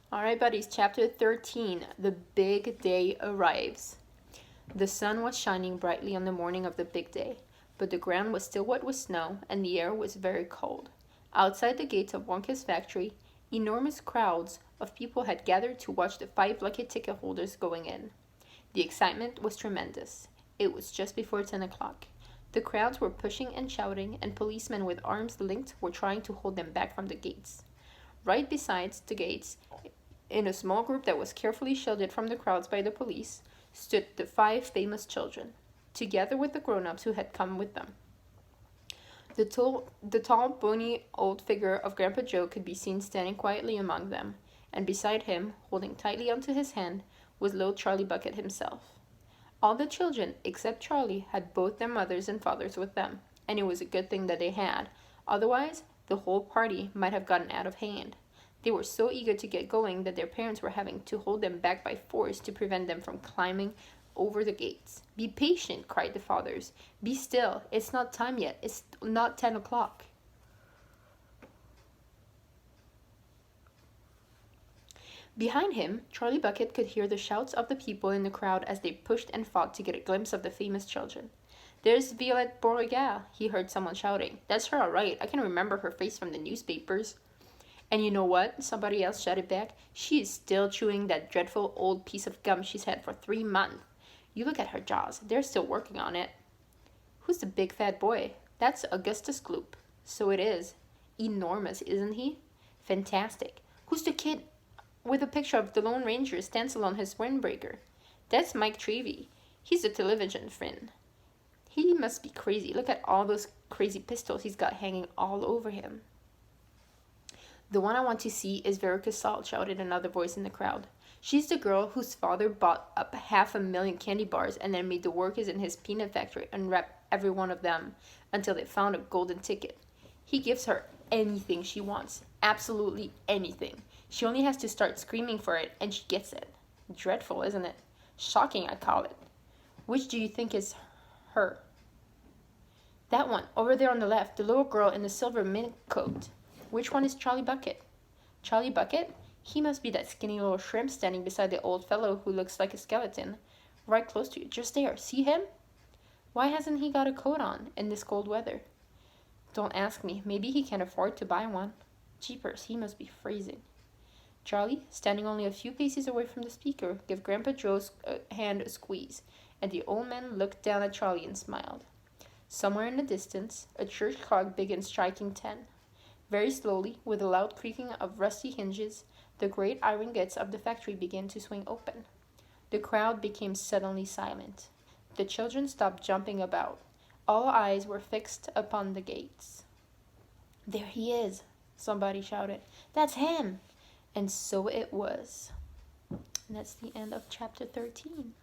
All right, buddies, chapter 13. The big day arrives. The sun was shining brightly on the morning of the big day, but the ground was still wet with snow and the air was very cold. Outside the gates of Wonka's factory, enormous crowds of people had gathered to watch the 5 lucky ticket holders going in. The excitement was tremendous. It was just before 10 o'clock. The crowds were pushing and shouting, and policemen with arms linked were trying to hold them back from the gates. Right beside the gates, in a small group that was carefully shielded from the crowds by the police, stood the 5 famous children, together with the grown-ups who had come with them. The tall, bony old figure of Grandpa Joe could be seen standing quietly among them, and beside him, holding tightly onto his hand, was little Charlie Bucket himself. All the children, except Charlie, had both their mothers and fathers with them, and it was a good thing that they had. Otherwise, the whole party might have gotten out of hand. They were so eager to get going that their parents were having to hold them back by force to prevent them from climbing over the gates. "Be patient," cried the fathers. "Be still. It's not time yet. It's not 10 o'clock." Behind him, Charlie Bucket could hear the shouts of the people in the crowd as they pushed and fought to get a glimpse of the famous children. "There's Violette Beauregal," he heard someone shouting. "That's her, all right. I can remember her face from the newspapers." "And you know what?" somebody else shouted back. "She is still chewing that dreadful old piece of gum she's had for 3 months. You look at her jaws. They're still working on it." "Who's the big fat boy?" "That's Augustus Gloop." "So it is. Enormous, isn't he?" "Fantastic." "Who's the kid with a picture of the Lone Ranger stenciled on his windbreaker?" "That's Mike Treevey. He's a television friend." "He must be crazy. Look at all those crazy pistols he's got hanging all over him." "The one I want to see is Veruca Salt," shouted another voice in the crowd. "She's the girl whose father bought up 500,000 candy bars and then made the workers in his peanut factory unwrap every one of them until they found a golden ticket. He gives her anything she wants, absolutely anything. She only has to start screaming for it and she gets it. Dreadful, isn't it? Shocking, I call it. Which do you think is her?" "That one, over there on the left, the little girl in the silver mink coat." "Which one is Charlie Bucket?" "Charlie Bucket? He must be that skinny little shrimp standing beside the old fellow who looks like a skeleton. Right close to you, just there. See him? Why hasn't he got a coat on in this cold weather?" "Don't ask me. Maybe he can't afford to buy one." "Jeepers, he must be freezing." Charlie, standing only a few paces away from the speaker, gave Grandpa Joe's hand a squeeze, and the old man looked down at Charlie and smiled. Somewhere in the distance, a church clock began striking 10. Very slowly, with a loud creaking of rusty hinges, the great iron gates of the factory began to swing open. The crowd became suddenly silent. The children stopped jumping about. All eyes were fixed upon the gates. "There he is," somebody shouted. "That's him!" And so it was. And that's the end of chapter 13.